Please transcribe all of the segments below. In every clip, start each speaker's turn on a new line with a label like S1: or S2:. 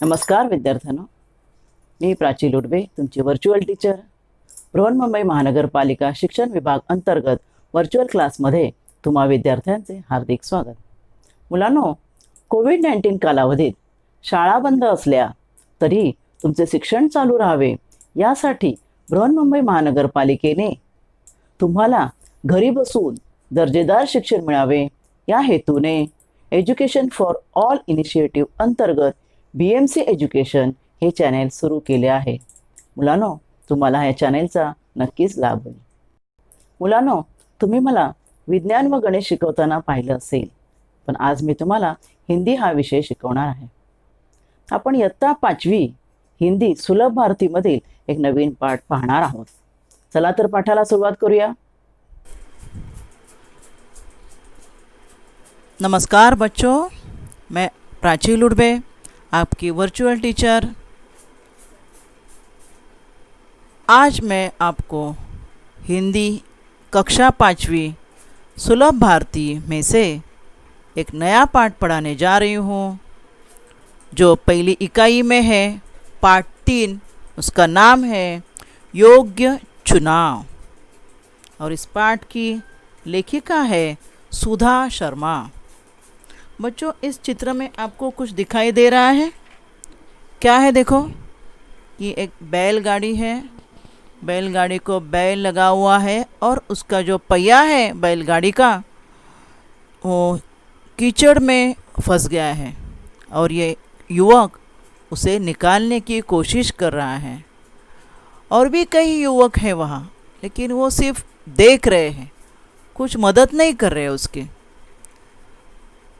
S1: नमस्कार विद्यार्थ्यांनो, मी प्राची लुडबे तुमची व्हर्च्युअल टीचर. बृहन्मुंबई महानगरपालिका शिक्षण विभाग अंतर्गत व्हर्च्युअल क्लासमध्ये तुम्हा विद्यार्थ्यांचे हार्दिक स्वागत. मुलांनो, कोविड-19 कालावधीत शाळा बंद असल्या तरी तुमचे शिक्षण चालू राहावे यासाठी बृहन्मुंबई महानगरपालिकेने तुम्हाला घरी बसून दर्जेदार शिक्षण मिळावे या हेतूने एज्युकेशन फॉर ऑल इनिशिएटिव्ह अंतर्गत BMC एज्युकेशन हे चॅनेल सुरू केले आहे. मुलांनो, तुम्हाला ह्या चॅनेलचा नक्कीच लाभ होईल. मुलांनो, तुम्ही मला विज्ञान व गणित शिकवताना पाहिलं असेल, पण आज मी तुम्हाला हिंदी हा विषय शिकवणार आहे. आपण इयत्ता 5वी हिंदी सुलभ भारतीमधील एक नवीन पाठ पाहणार आहोत. चला तर पाठाला सुरुवात करूया.
S2: नमस्कार बच्चों, मैं प्राची लुडबे आपकी वर्चुअल टीचर. आज मैं आपको हिंदी कक्षा 5वीं सुलभ भारती में से एक नया पाठ पढ़ाने जा रही हूँ, जो पहली इकाई में है. पाठ 3, उसका नाम है योग्य चुनाव, और इस पाठ की लेखिका है सुधा शर्मा. बच्चों, इस चित्र में आपको कुछ दिखाई दे रहा है. क्या है? देखो, ये एक बैलगाड़ी है. बैलगाड़ी को बैल लगा हुआ है और उसका जो पहिया है बैलगाड़ी का, वो कीचड़ में फंस गया है और ये युवक उसे निकालने की कोशिश कर रहा है. और भी कई युवक हैं वहाँ, लेकिन वो सिर्फ देख रहे हैं, कुछ मदद नहीं कर रहे उसकी.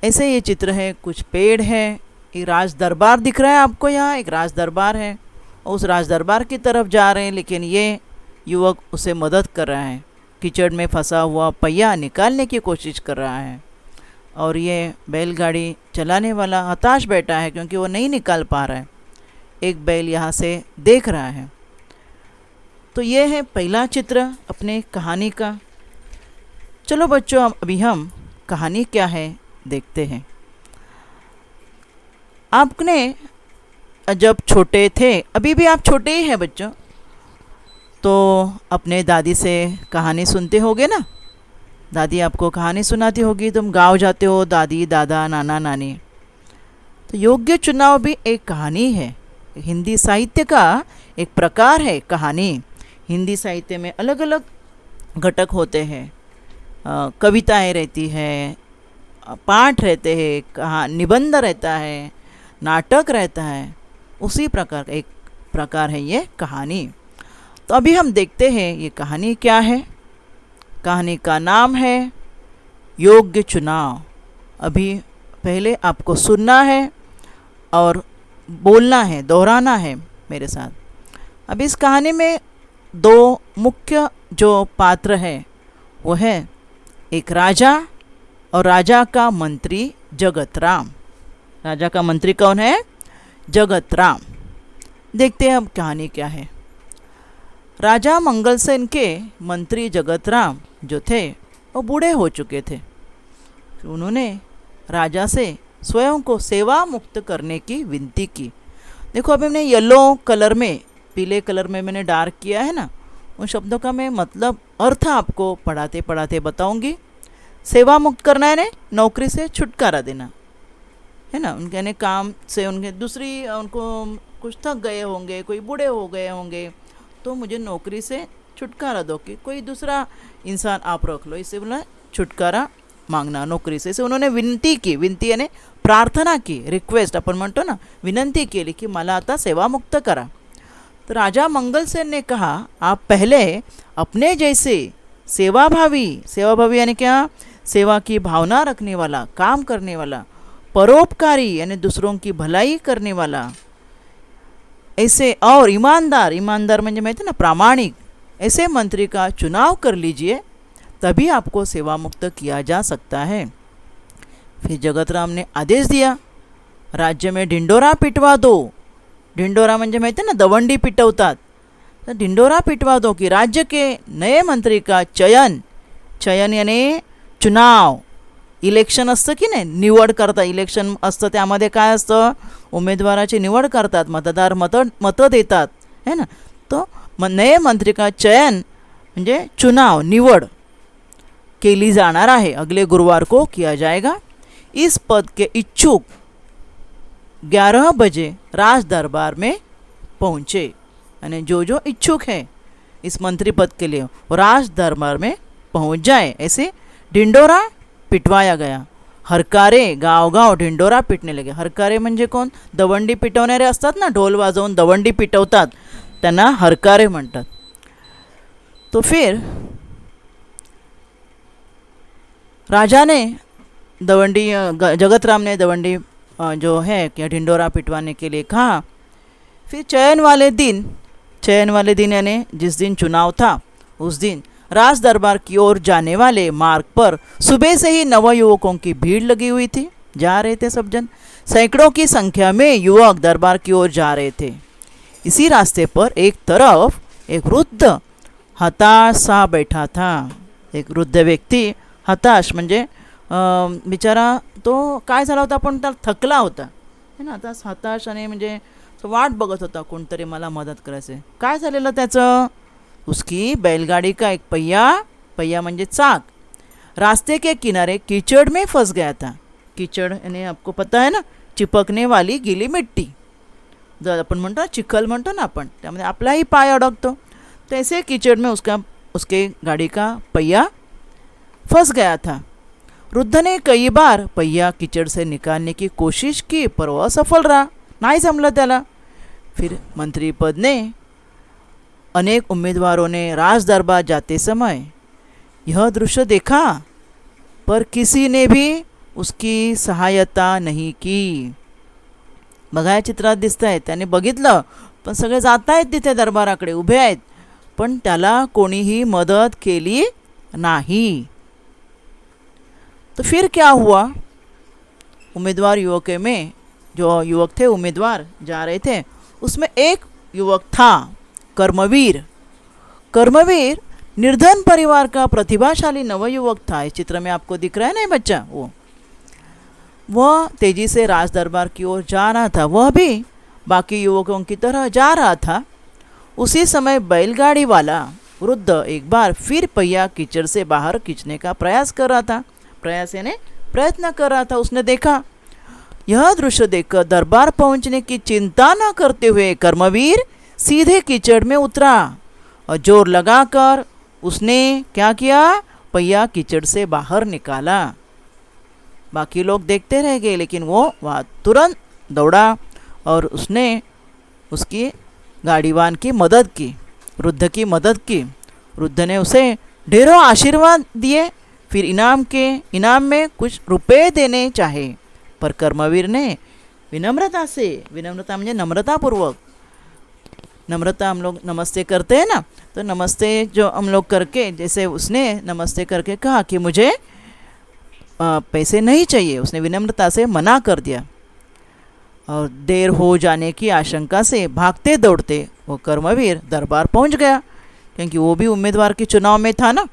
S2: ऐसे ये चित्र है. कुछ पेड़ है, एक राज दरबार दिख रहा है आपको. यहाँ एक राज दरबार है और उस राज दरबार की तरफ जा रहे हैं, लेकिन ये युवक उसे मदद कर रहा है. कीचड़ में फंसा हुआ पहिया निकालने की कोशिश कर रहा है और ये बैलगाड़ी चलाने वाला हताश बैठा है क्योंकि वो नहीं निकाल पा रहा है. एक बैल यहाँ से देख रहा है. तो ये है पहला चित्र अपने कहानी का. चलो बच्चों, अभी हम कहानी क्या है देखते हैं. आपने जब छोटे थे, अभी भी आप छोटे ही हैं बच्चों, तो अपने दादी से कहानी सुनते होगे ना. दादी आपको कहानी सुनाती होगी, तुम गांव जाते हो, दादी दादा नाना नानी. तो योग्य चुनाव भी एक कहानी है. हिंदी साहित्य का एक प्रकार है कहानी. हिंदी साहित्य में अलग अलग घटक होते हैं. कविताएं रहती है, पाठ रहते हैं, कहाँ निबंध रहता है, नाटक रहता है. उसी प्रकार एक प्रकार है ये कहानी. तो अभी हम देखते हैं ये कहानी क्या है. कहानी का नाम है योग्य चुनाव. अभी पहले आपको सुनना है और बोलना है, दोहराना है मेरे साथ. अब इस कहानी में 2 मुख्य जो पात्र हैं वो है एक राजा और राजा का मंत्री जगतराम. राजा का मंत्री कौन है? जगतराम. देखते हैं अब कहानी क्या है. राजा मंगलसेन के मंत्री जगतराम जो थे वो बूढ़े हो चुके थे. तो उन्होंने राजा से स्वयं को सेवा मुक्त करने की विनती की. देखो, अभी मैंने येलो कलर में, पीले कलर में मैंने डार्क किया है ना, उन शब्दों का मैं मतलब अर्थ आपको पढ़ाते पढ़ाते बताऊंगी. सेवा मुक्त करना है, नौकरी से छुटकारा देना है ना. उनके यानी काम से उनके दूसरी, उनको कुछ थक गए होंगे, कोई बूढ़े हो गए होंगे, तो मुझे नौकरी से छुटकारा दो कि कोई दूसरा इंसान आप रख लो. इससे बोला छुटकारा मांगना नौकरी से. इसे उन्होंने विनंती की. विनंती यानी प्रार्थना की, रिक्वेस्ट आपण म्हणतो ना, विनंती केली की मला आता सेवा मुक्त करा. तो राजा मंगलसेन ने कहा, आप पहले अपने जैसे सेवाभावी यानी क्या? सेवा की भावना रखने वाला, काम करने वाला, परोपकारी यानी दूसरों की भलाई करने वाला, ऐसे और ईमानदार म्हणजे माहिती ना, प्रामाणिक, ऐसे मंत्री का चुनाव कर लीजिए, तभी आपको सेवा मुक्त किया जा सकता है. फिर जगतराम ने आदेश दिया, राज्य में ढिंडोरा पिटवा दो. ढिंडोरा म्हणजे माहिती ना, दवंडी पिटवतात. तो ढिंडोरा पिटवा दो कि राज्य के नए मंत्री का चयन यानी चुनाव इलेक्शन असतं की नाही, निवड करता इलेक्शन असतं, त्यामध्ये काय असतं, उमेदवाराची निवड करतात, मतदार मतं देतात है ना. तो नए मंत्री का चयन म्हणजे चुनाव निवड केली जाणार आहे, अगले गुरुवार को किया जाएगा. इस पद के इच्छुक 11 बजे राज दरबार में पहुँचे. यानी जो जो इच्छुक है इस मंत्री पद के लिए वो राज दरबार में पहुँच जाए. ऐसे ढिंडोरा पिटवाया गया. हरकारे गाव ढिंडोरा पिटने लगे. हरकारे म्हणजे कोण, दवंडी पिटवणारे असतात ना, ढोल वाजवून दवंडी पिटवतात, त्यांना हरकारे म्हणतात. तो फिर राजा ने दवंडी जगतराम ने दवंडी जो है कि ढिंडोरा पिटवाने के लिए कहा. फिर चयन वाले दिन यानी जिस दिन चुनाव था उस दिन राज दरबार की ओर जाने वाले मार्ग पर सुबह से ही नवयुवकों की भीड़ लगी हुई थी. जा रहे थे सब जन, सैकड़ों की संख्या में युवक दरबार की ओर जा रहे थे. इसी रास्ते पर एक तरफ एक वृद्ध हताश सा बैठा था. एक वृद्ध व्यक्ती, हताश म्हणजे बिचारा तो काय झाला होता, पण त्याला थकला होता है ना. आता हताश आणि म्हणजे वाट बघत होता कोणतरी मला मदत करायचे. काय झालेलं त्याचं, उसकी बैलगाड़ी का एक पहिया म्हणजे चाक रास्ते के किनारे कीचड़ में फंस गया था. कीचड़ यानी आपको पता है ना, चिपकने वाली गीली मिट्टी, जर आपण म्हणतो ना चिखल म्हणतो ना आपण, त्यामध्ये आपलाही पाय अडकतो. तो ऐसे कीचड़ में उसके गाड़ी का पहिया फंस गया था. वृद्ध ने कई बार पहिया कीचड़ से निकालने की कोशिश की पर वह असफल रहा, नहीं जमलं त्याला. फिर मंत्री पद ने अनेक उम्मीदवारों ने राज दरबार जाते समय यह दृश्य देखा पर किसी ने भी उसकी सहायता नहीं की. बघा या चित्रात दिसत आहे, त्याने बघितलं पण सगळे जात आहेत तिथे दरबाराकडे उभे आहेत, पण त्याला कोणीही मदत केली नाही. तो फिर क्या हुआ, उम्मीदवार युवकों में जो युवक थे, उम्मीदवार जा रहे थे, उसमें एक युवक था कर्मवीर. निर्धन परिवार का प्रतिभाशाली नवयुवक था. इस चित्र में आपको दिख रहा है ना ये बच्चा, वह तेजी से राज दरबार की ओर जा रहा था. वह भी बाकी युवकों की तरह जा रहा था. उसी समय बैलगाड़ी वाला वृद्ध एक बार फिर पहिया कीचड़ से बाहर खींचने का प्रयास कर रहा था. प्रयास यानी प्रयत्न कर रहा था. उसने देखा, यह दृश्य देखकर दरबार पहुंचने की चिंता न करते हुए कर्मवीर सीधे कीचड़ में उतरा और जोर लगाकर उसने क्या किया, पहिया कीचड़ से बाहर निकाला. बाकी लोग देखते रह गए, लेकिन वो वहाँ तुरंत दौड़ा और उसने उसकी गाड़ीवान की मदद की, वृद्ध की मदद की. वृद्ध ने उसे ढेरों आशीर्वाद दिए, फिर इनाम में कुछ रुपए देने चाहे, पर कर्मवीर ने विनम्रता म्हणजे नम्रतापूर्वक, नम्रता हम लोग नमस्ते करते हैं ना, तो नमस्ते जो हम लोग करके, जैसे उसने नमस्ते करके कहा कि मुझे पैसे नहीं चाहिए, उसने विनम्रता से मना कर दिया. और देर हो जाने की आशंका से भागते दौड़ते वो कर्मवीर दरबार पहुंच गया, क्योंकि वो भी उम्मीदवार के चुनाव में था ना.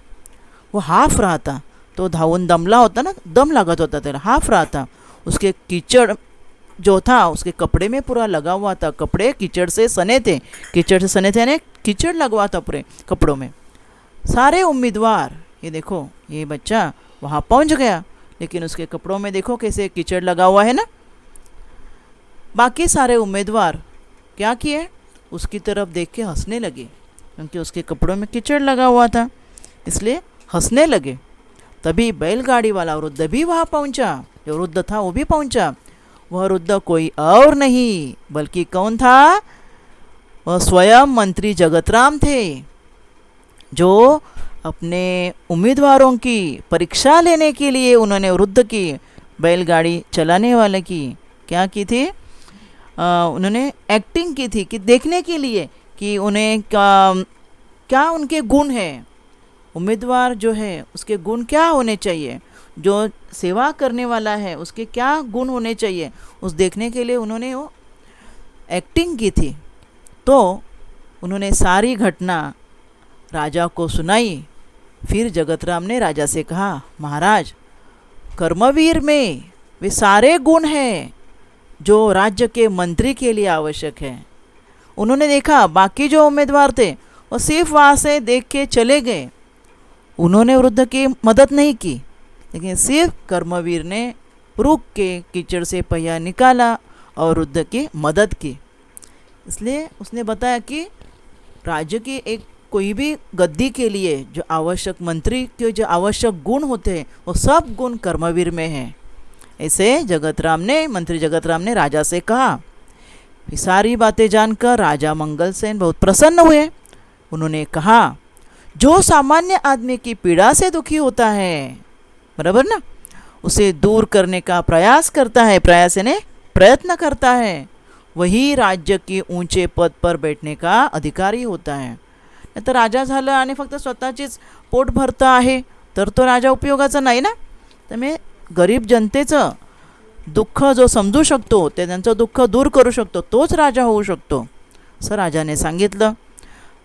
S2: वो हाफ रहा था, तो धावून दमला होता ना, दम लागत होता त्याला, हाफ रहा था. उसके कीचड़ जो था उसके कपड़े में पूरा लगा हुआ था, कपड़े कीचड़ से सने थे यानी कीचड़ लगा था पूरे कपड़ों में. सारे उम्मीदवार, ये देखो ये बच्चा वहाँ पहुँच गया, लेकिन उसके कपड़ों में देखो कैसे कीचड़ लगा हुआ है ना. बाकी सारे उम्मीदवार क्या किए, उसकी तरफ देख के हंसने लगे, क्योंकि उसके कपड़ों में कीचड़ लगा हुआ था, इसलिए हंसने लगे. तभी बैलगाड़ी वाला वृद्ध भी वहाँ पहुँचा. जो वृद्ध था वो भी पहुँचा. वह वृद्ध कोई और नहीं बल्कि कौन था, वह स्वयं मंत्री जगतराम थे, जो अपने उम्मीदवारों की परीक्षा लेने के लिए उन्होंने वृद्ध की बैलगाड़ी चलाने वाले की क्या की थी, उन्होंने एक्टिंग की थी कि देखने के लिए कि उन्हें क्या उनके गुण हैं, उम्मीदवार जो है उसके गुण क्या होने चाहिए, जो सेवा करने वाला है उसके क्या गुण होने चाहिए, उस देखने के लिए उन्होंने वो एक्टिंग की थी. तो उन्होंने सारी घटना राजा को सुनाई. फिर जगतराम ने राजा से कहा, महाराज कर्मवीर में वे सारे गुण हैं जो राज्य के मंत्री के लिए आवश्यक है। उन्होंने देखा बाकी जो उम्मीदवार थे वो सिर्फ वहाँ से देख के चले गए, उन्होंने वृद्ध की मदद नहीं की, लेकिन सिर्फ कर्मवीर ने रुक के कीचड़ से पहिया निकाला और वृद्ध की मदद की। इसलिए उसने बताया कि राज्य की एक कोई भी गद्दी के लिए जो आवश्यक मंत्री के जो आवश्यक गुण होते हैं वो सब गुण कर्मवीर में हैं। ऐसे मंत्री जगतराम ने राजा से कहा। ये सारी बातें जानकर राजा मंगलसेन बहुत प्रसन्न हुए। उन्होंने कहा, जो सामान्य आदमी की पीड़ा से दुखी होता है, बराबर ना, उसे दूर करने का प्रयास करता है, प्रयास यानी प्रयत्न करता है, वही राज्य के ऊंचे पद पर बैठने का अधिकारी होता है। नाही तर राजा झालं आणि फक्त स्वतःचीच पोट भरतं आहे तर तो राजा उपयोगाचा नाही ना। त्यामुळे गरीब जनतेचं दुःख जो समजू शकतो, ते त्यांचं दुःख दूर करू शकतो, तोच राजा होऊ शकतो, असं राजाने सांगितलं।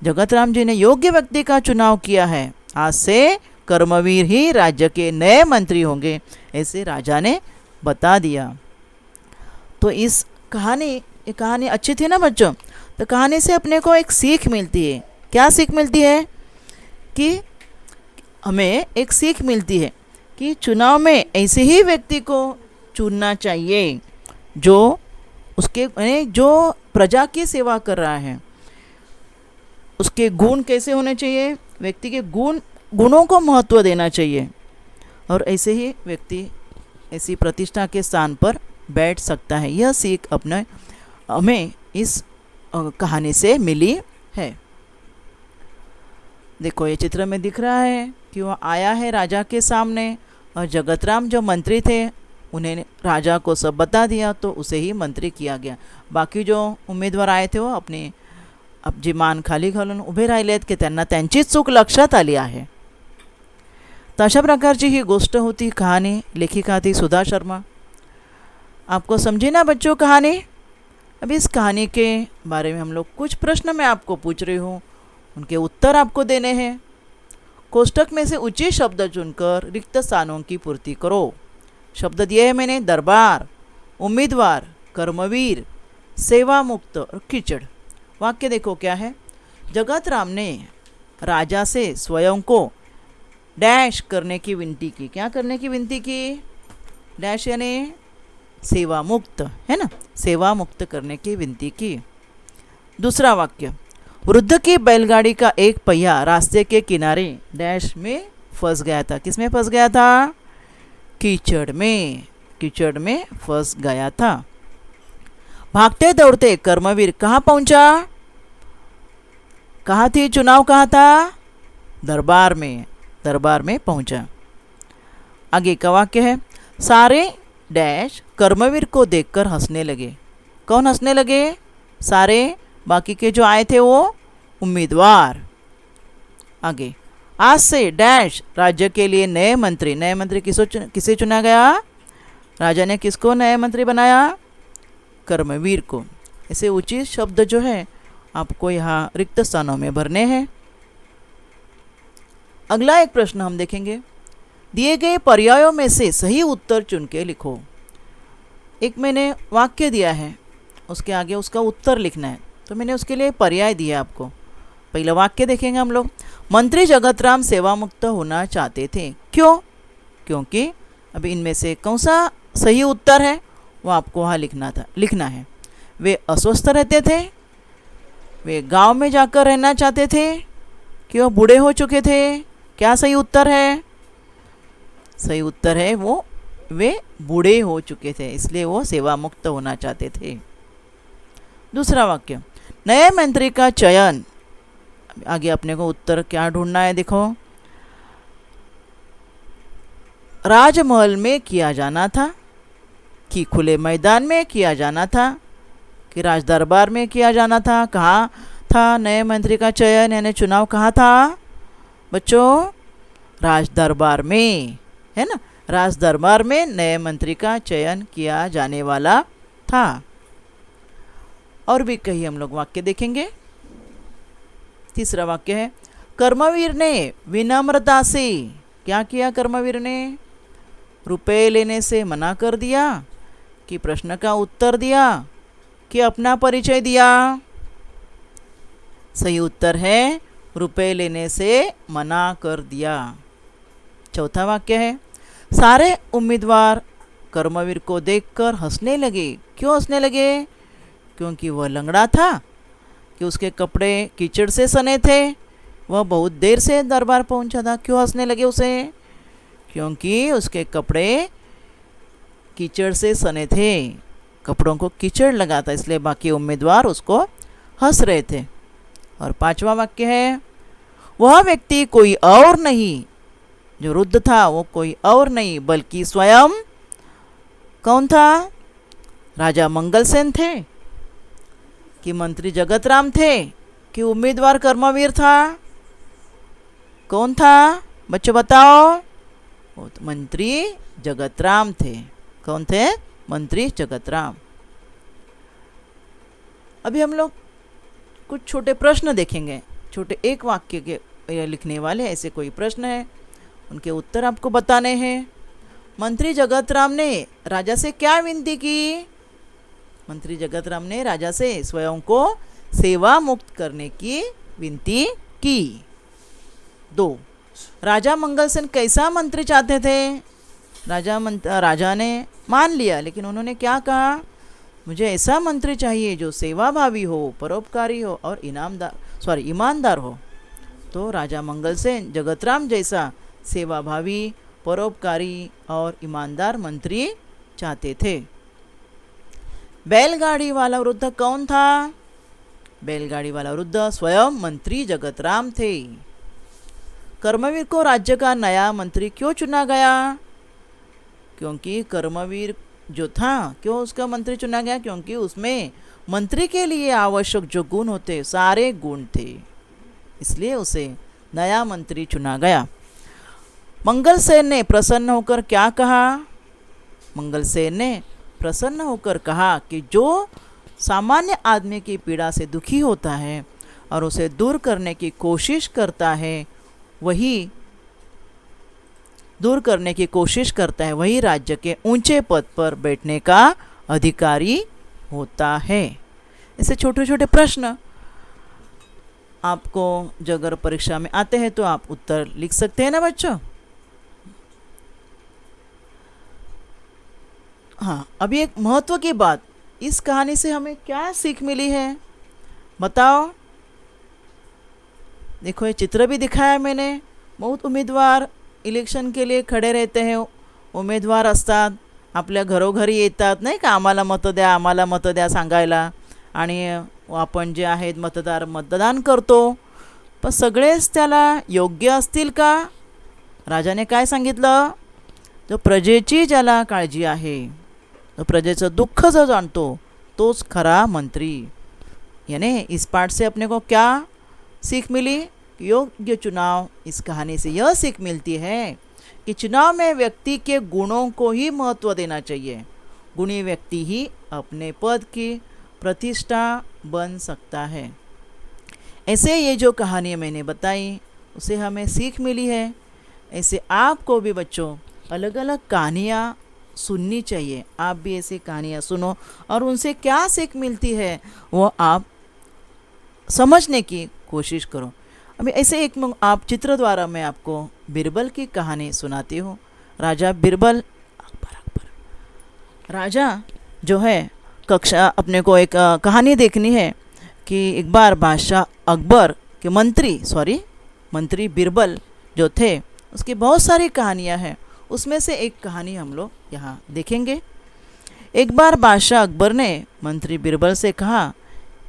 S2: जगतराम जी ने योग्य व्यक्ति का चुनाव किया है, आज से कर्मवीर ही राज्य के नए मंत्री होंगे, ऐसे राजा ने बता दिया। तो इस ये कहानी अच्छी थी ना बच्चों। तो कहानी से अपने को एक सीख मिलती है। क्या सीख मिलती है? कि हमें एक सीख मिलती है कि चुनाव में ऐसे ही व्यक्ति को चुनना चाहिए जो जो प्रजा की सेवा कर रहा है। उसके गुण कैसे होने चाहिए? व्यक्ति के गुणों को महत्व देना चाहिए और ऐसे ही व्यक्ति ऐसी प्रतिष्ठा के स्थान पर बैठ सकता है। यह सीख हमें इस कहानी से मिली है। देखो ये चित्र में दिख रहा है कि वह आया है राजा के सामने और जगतराम जो मंत्री थे उन्हें राजा को सब बता दिया, तो उसे ही मंत्री किया गया। बाकी जो उमेदवार आए थे वो आपली मान खाली घालून उभे राहिलेत की त्यांना त्यांचीच चूक लक्षात आली आहे। तर अशा प्रकारची ही गोष्ट होती, कहानी। लेखिका थी सुधा शर्मा। आपको समझी ना बच्चों कहानी? अब इस कहानी के बारे में हम लोग कुछ प्रश्न मैं आपको पूछ रही हूँ, उनके उत्तर आपको देने हैं। कोष्टक में से उचित शब्द चुनकर रिक्त स्थानों की पूर्ति करो। शब्द दिए हैं मैंने, दरबार, उम्मीदवार, कर्मवीर, सेवा मुक्त और कीचड़। वाक्य देखो क्या है। जगतराम ने राजा से स्वयं को डैश करने की विनती की। क्या करने की विनती की? डैश यानी सेवा मुक्त, है ना, सेवा मुक्त करने की विनती की। दूसरा वाक्य, वृद्ध की बैलगाड़ी का एक पहिया रास्ते के किनारे डैश में फंस गया था। किस में फंस गया था? कीचड़ में फंस गया था। भागते दौड़ते कर्मवीर कहाँ पहुंचा? कहाँ थी चुनाव, कहाँ था? दरबार में पहुंचा। आगे का वाक्य है, सारे डैश कर्मवीर को देखकर हंसने लगे। कौन हंसने लगे? सारे बाकी के जो आए थे वो उम्मीदवार। आगे, आज से डैश राज्य के लिए नए मंत्री किसे चुना गया? राजा ने किसको नए मंत्री बनाया? कर्मवीर को। ऐसे उचित शब्द जो है आपको यहाँ रिक्त स्थानों में भरने हैं। अगला एक प्रश्न हम देखेंगे। दिए गए पर्यायों में से सही उत्तर चुन के लिखो। एक मैंने वाक्य दिया है, उसके आगे उसका उत्तर लिखना है, तो मैंने उसके लिए पर्याय दिया आपको। पहला वाक्य देखेंगे हम लोग। मंत्री जगतराम सेवा मुक्त होना चाहते थे। क्यों? क्योंकि अभी इनमें से कौन सा सही उत्तर है वो आपको वहाँ लिखना है। वे अस्वस्थ रहते थे, वे गांव में जाकर रहना चाहते थे, कि वो बूढ़े हो चुके थे। क्या सही उत्तर है? सही उत्तर है वे बूढ़े हो चुके थे, इसलिए वो सेवा मुक्त होना चाहते थे। दूसरा वाक्य, नए मंत्री का चयन। आगे अपने को उत्तर क्या ढूंढना है, देखो। राजमहल में किया जाना था कि खुले मैदान में किया जाना था कि राज दरबार में किया जाना था? कहाँ था नए मंत्री का चयन यानी चुनाव कहाँ था बच्चों? राज दरबार में, है ना। राज दरबार में नए मंत्री का चयन किया जाने वाला था। और भी कई हम लोग वाक्य देखेंगे। तीसरा वाक्य है, कर्मवीर ने विनम्रता से क्या किया? कर्मवीर ने रुपए लेने से मना कर दिया, कि प्रश्न का उत्तर दिया, कि अपना परिचय दिया? सही उत्तर है रुपए लेने से मना कर दिया। चौथा वाक्य है, सारे उम्मीदवार कर्मवीर को देखकर हंसने लगे। क्यों हंसने लगे? क्योंकि वह लंगड़ा था, कि उसके कपड़े कीचड़ से सने थे, वह बहुत देर से दरबार पहुंचा था। क्यों हंसने लगे उसे? क्योंकि उसके कपड़े कीचड़ से सने थे, कपड़ों को कीचड़ लगा था, इसलिए बाकी उम्मीदवार उसको हंस रहे थे। और पांचवा वाक्य है, वह व्यक्ति कोई और नहीं, जो रुद्ध था वो कोई और नहीं बल्कि स्वयं कौन था? राजा मंगलसेन थे, कि मंत्री जगतराम थे, कि उम्मीदवार कर्मवीर था? कौन था बच्चों बताओ? वो तो मंत्री जगतराम थे। कौन थे? मंत्री जगतराम। अभी हम लोग कुछ छोटे प्रश्न देखेंगे, छोटे एक वाक्य के लिखने वाले ऐसे कोई प्रश्न है, उनके उत्तर आपको बताने हैं। मंत्री जगतराम ने राजा से क्या विनती की? मंत्री जगतराम ने राजा से स्वयं को सेवा मुक्त करने की विनती की। 2. राजा मंगलसेन कैसा मंत्री चाहते थे? राजा ने मान लिया, लेकिन उन्होंने क्या कहा? मुझे ऐसा मंत्री चाहिए जो सेवाभावी हो, परोपकारी हो और ईमानदार हो। तो राजा मंगलसेन जगतराम जैसा सेवाभावी, परोपकारी और ईमानदार मंत्री चाहते थे। बैलगाड़ी वाला वृद्ध कौन था? बैलगाड़ी वाला वृद्ध स्वयं मंत्री जगतराम थे। कर्मवीर को राज्य का नया मंत्री क्यों चुना गया? क्योंकि कर्मवीर जो था, क्यों उसका मंत्री चुना गया? क्योंकि उसमें मंत्री के लिए आवश्यक जो गुण होते सारे गुण थे, इसलिए उसे नया मंत्री चुना गया। मंगलसेन ने प्रसन्न होकर क्या कहा? मंगलसेन ने प्रसन्न होकर कहा कि जो सामान्य आदमी की पीड़ा से दुखी होता है और उसे दूर करने की कोशिश करता है, वही राज्य के ऊंचे पद पर बैठने का अधिकारी होता है। ऐसे छोटे छोटे प्रश्न आपको जो अगर परीक्षा में आते हैं तो आप उत्तर लिख सकते हैं ना बच्चों। हाँ, अभी एक महत्व की बात, इस कहानी से हमें क्या सीख मिली है बताओ? देखो, ये चित्र भी दिखाया मैंने। बहुत उमेदवार इलेक्शन के लिए खडे रहते हैं, उमेदवार असतात, आपल्या घरोघरी येतात नाही का, आम्हाला मत द्या सांगायला, आणि आपण जे आहेत मतदार मतदान करतो, पण सगळेच त्याला योग्य असतील का? राजाने काय सांगितलं? जो प्रजेची ज्याला काळजी आहे, जो प्रजेचं दुःख जो जाणतो, तोच खरा मंत्री। यानी इस पाठ से अपने को क्या सीख मिली? योग्य चुनाव। इस कहानी से यह सीख मिलती है कि चुनाव में व्यक्ति के गुणों को ही महत्व देना चाहिए। गुणी व्यक्ति ही अपने पद की प्रतिष्ठा बन सकता है। ऐसे ये जो कहानी मैंने बताई उसे हमें सीख मिली है। ऐसे आपको भी बच्चों अलग अलग कहानियाँ सुननी चाहिए। आप भी ऐसी कहानियाँ सुनो और उनसे क्या सीख मिलती है वो आप समझने की कोशिश करो। अभी ऐसे एक आप चित्र द्वारा मैं आपको बीरबल की कहानी सुनाती हूँ। राजा बीरबल, राजा जो है कक्षा, अपने को एक कहानी देखनी है कि एक बार बादशाह अकबर के मंत्री बीरबल जो थे, उसकी बहुत सारी कहानियाँ हैं। उसमें से एक कहानी हम लोग यहाँ देखेंगे। एक बार बादशाह अकबर ने मंत्री बीरबल से कहा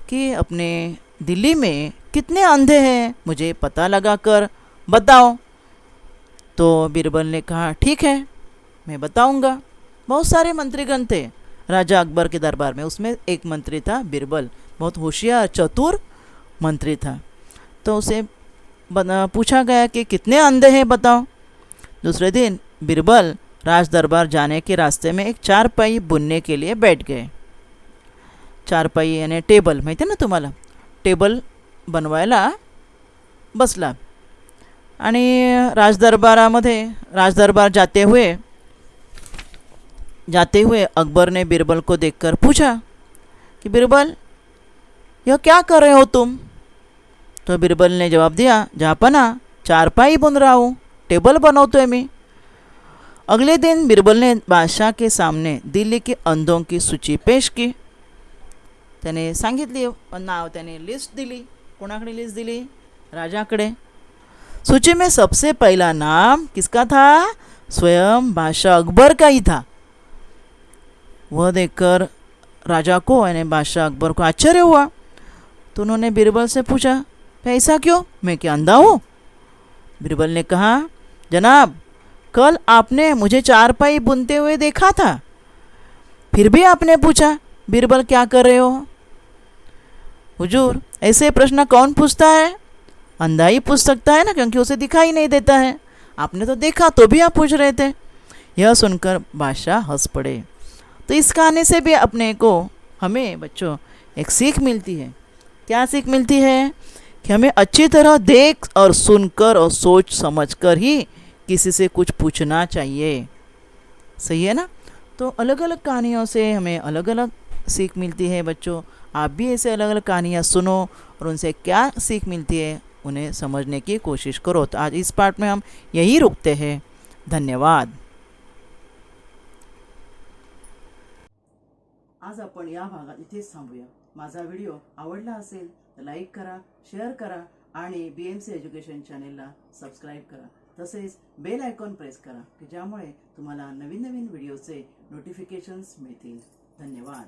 S2: कि अपने दिल्ली में कितने अंधे हैं, मुझे पता लगा कर बताओ। तो बीरबल ने कहा ठीक है, मैं बताऊंगा। बहुत सारे मंत्रीगण थे राजा अकबर के दरबार में, उसमें एक मंत्री था बीरबल, बहुत होशियार चतुर मंत्री था। तो उसे पूछा गया कि कितने अंधे हैं बताओ। दूसरे दिन बीरबल राज दरबार जाने के रास्ते में एक चारपाई बुनने के लिए बैठ गए। चारपाई यानी टेबल, माहिती आहे ना तुम्हाला, टेबल बनवायला बसला आणि राजदरबार जाते हुए जाते हुए अकबर ने बीरबल को देखकर पूछा कि बीरबल, यह क्या कर रहे हो तुम? तो बीरबल ने जवाब दिया, जहाँपना चारपाई बुन रहा हूँ, टेबल बनवतोय मी. अगले दिन बीरबल ने बादशाह के सामने दिल्ली के अंधों की सूची पेश की. त्याने सांगितली नाव, त्याने लिस्ट दिली. कोणाकडे लिस्ट दिली? राजाकडे. सूची में सबसे पहला नाम किसका था? स्वयं बादशाह अकबर का ही था. वह देखकर राजा को यानी बादशाह अकबर को आश्चर्य हुआ. तो उन्होंने बीरबल से पूछा, ऐसा क्यों? मैं क्या अंधा हूँ? बीरबल ने कहा, जनाब, कल आपने मुझे चारपाई बुनते हुए देखा था, फिर भी आपने पूछा बीरबल क्या कर रहे हो? हुजूर, ऐसे प्रश्न कौन पूछता है? अंधा ही पूछ सकता है ना, क्योंकि उसे दिखाई नहीं देता है. आपने तो देखा तो भी आप पूछ रहे थे. यह सुनकर बादशाह हंस पड़े. तो इस कहानी से भी अपने को, हमें बच्चों, एक सीख मिलती है. क्या सीख मिलती है? कि हमें अच्छी तरह देख और सुनकर और सोच समझकर ही किसी से कुछ पूछना चाहिए. सही है ना? तो अलग अलग कहानियों से हमें अलग अलग सीख मिलती है बच्चों. आप भी ऐसे अलग अलग कहानियाँ सुनो और उनसे क्या सीख मिलती है उन्हें समझने की कोशिश करो. तो आज इस पार्ट में हम यही रुकते हैं. धन्यवाद. आज आपण या भागात इथेच थांबूया. माझा व्हिडिओ आवडला असेल तर लाईक करा, शेअर करा आणि BMC एज्युकेशन चॅनेलला सबस्क्राईब करा. तसेच बेल आयकॉन प्रेस करा की ज्यामुळे तुम्हाला नवीन नवीन व्हिडिओचे नोटिफिकेशन्स मिळतील. धन्यवाद.